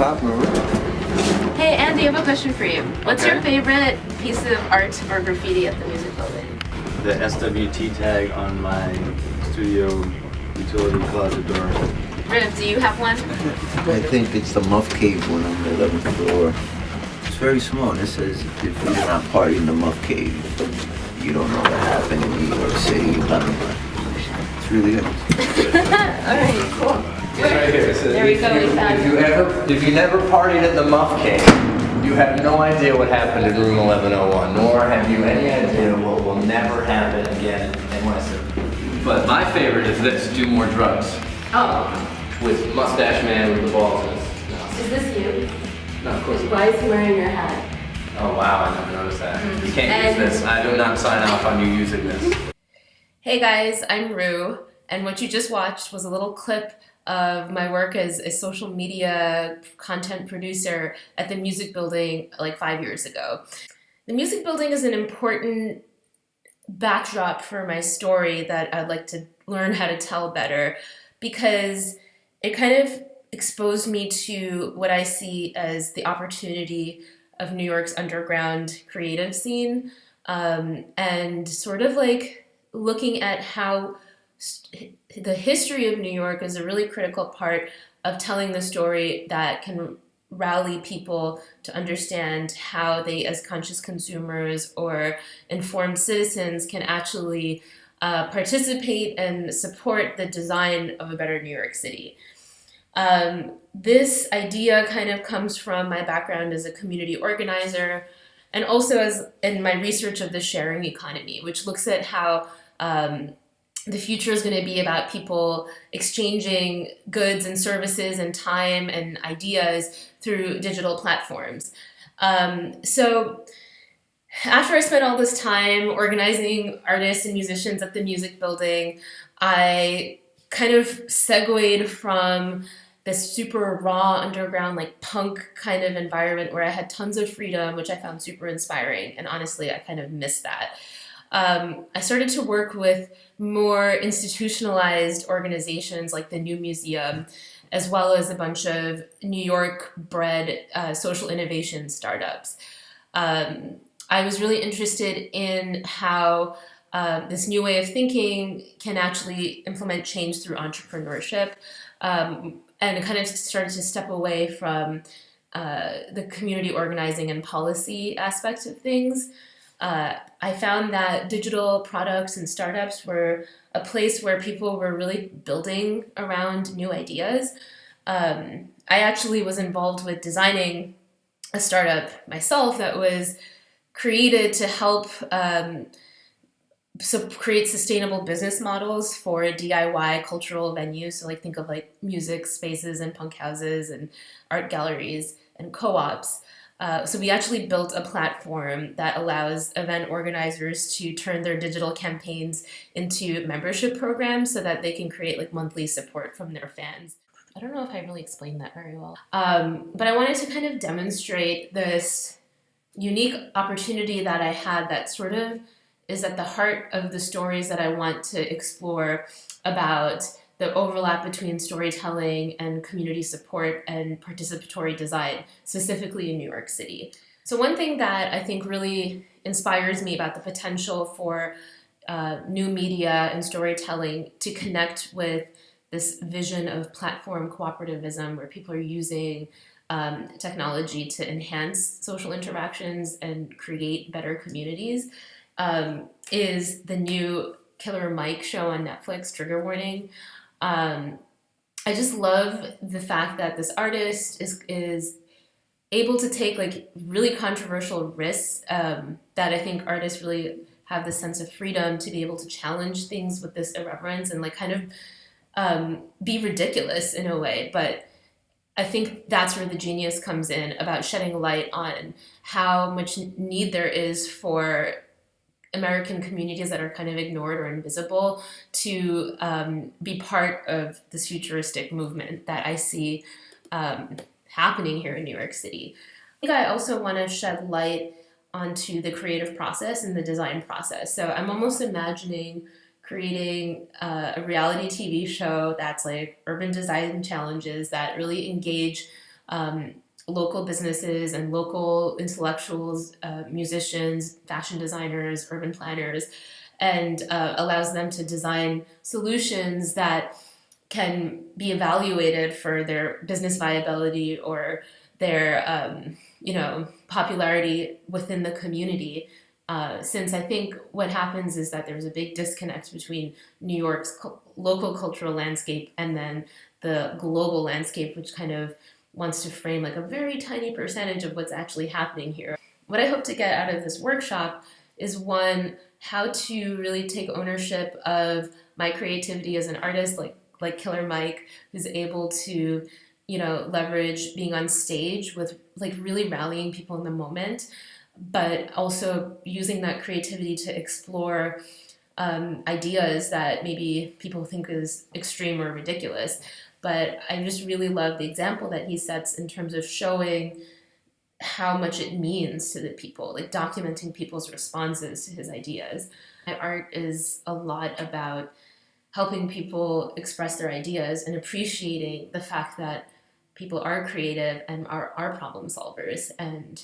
hop, Maru. Hey Andy, I have a question for you. What's Okay. your favorite piece of art or graffiti at the music building? The SWT tag on my studio utility closet door. Riv, do you have one? I think it's the Muff Cave one on the 11th floor. It's very small. It says, if you're not partying in the Muff Cave, you don't know what happened in New York City. Blah, blah, blah. It's really good. Alright, cool. It's right here. It says, There we go, we found it. if you never partied at the Muff Cave, you have no idea what happened in room 1101, nor have you any idea what will never happen again in NYC. But my favorite is this, Do More Drugs, Oh, with Mustache Man with the balls in his mouth. is this you? No, of course not. Why is he wearing your hat? Oh wow, I never noticed that. You can't And- use this. I do not sign off on you using this. Hey guys, I'm Rue, and what you just watched was a little clip of my work as a social media content producer at the Music Building like 5 years ago. The Music Building is an important backdrop for my story that I'd like to learn how to tell better, because it kind of exposed me to what I see as the opportunity of New York's underground creative scene, and sort of like looking at how the history of New York is a really critical part of telling the story that can rally people to understand how they, as conscious consumers or informed citizens, can actually participate and support the design of a better New York City. This idea kind of comes from my background as a community organizer, and also as in my research of the sharing economy, which looks at how the future is going to be about people exchanging goods and services and time and ideas through digital platforms. So after I spent all this time organizing artists and musicians at the Music Building, I kind of segued from this super raw underground, like punk kind of environment where I had tons of freedom, which I found super inspiring. And honestly, I kind of missed that. I started to work with more institutionalized organizations like the New Museum, as well as a bunch of New York-bred social innovation startups. I was really interested in how this new way of thinking can actually implement change through entrepreneurship, and kind of started to step away from the community organizing and policy aspects of things. I found that digital products and startups were a place where people were really building around new ideas. I actually was involved with designing a startup myself that was created to help create sustainable business models for DIY cultural venues. So like think of like music spaces and punk houses and art galleries and co-ops. So we actually built a platform that allows event organizers to turn their digital campaigns into membership programs so that they can create like monthly support from their fans. I don't know if I really explained that very well. But I wanted to kind of demonstrate this unique opportunity that I had that sort of is at the heart of the stories that I want to explore about the overlap between storytelling and community support and participatory design, specifically in New York City. So one thing that I think really inspires me about the potential for new media and storytelling to connect with this vision of platform cooperativism, where people are using technology to enhance social interactions and create better communities, is the new Killer Mike show on Netflix, Trigger Warning. I just love the fact that this artist is able to take like really controversial risks, that I think artists really have this sense of freedom to be able to challenge things with this irreverence and like kind of be ridiculous in a way. But I think that's where the genius comes in, about shedding light on how much need there is for American communities that are kind of ignored or invisible to be part of this futuristic movement that I see happening here in New York City. I think I also want to shed light onto the creative process and the design process. So I'm almost imagining creating a reality TV show that's like urban design challenges that really engage local businesses and local intellectuals, musicians, fashion designers, urban planners, and allows them to design solutions that can be evaluated for their business viability or their popularity within the community. Since I think what happens is that there's a big disconnect between New York's local cultural landscape and then the global landscape, which kind of wants to frame like a very tiny percentage of what's actually happening here. What I hope to get out of this workshop is, one, how to really take ownership of my creativity as an artist, like Killer Mike, who's able to, leverage being on stage with like really rallying people in the moment, but also using that creativity to explore ideas that maybe people think is extreme or ridiculous. But I just really love the example that he sets in terms of showing how much it means to the people, like documenting people's responses to his ideas. My art is a lot about helping people express their ideas and appreciating the fact that people are creative and are problem solvers. And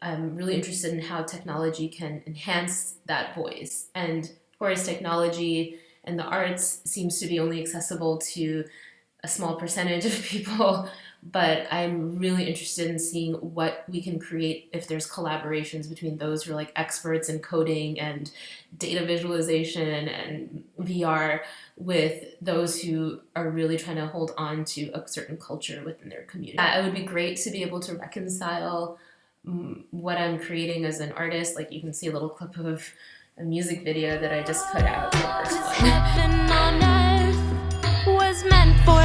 I'm really interested in how technology can enhance that voice. And of course, technology and the arts seems to be only accessible to a small percentage of people, but I'm really interested in seeing what we can create if there's collaborations between those who are like experts in coding and data visualization and VR with those who are really trying to hold on to a certain culture within their community. It would be great to be able to reconcile what I'm creating as an artist. Like you can see a little clip of a music video that I just put out, the first one. Heaven on earth was meant for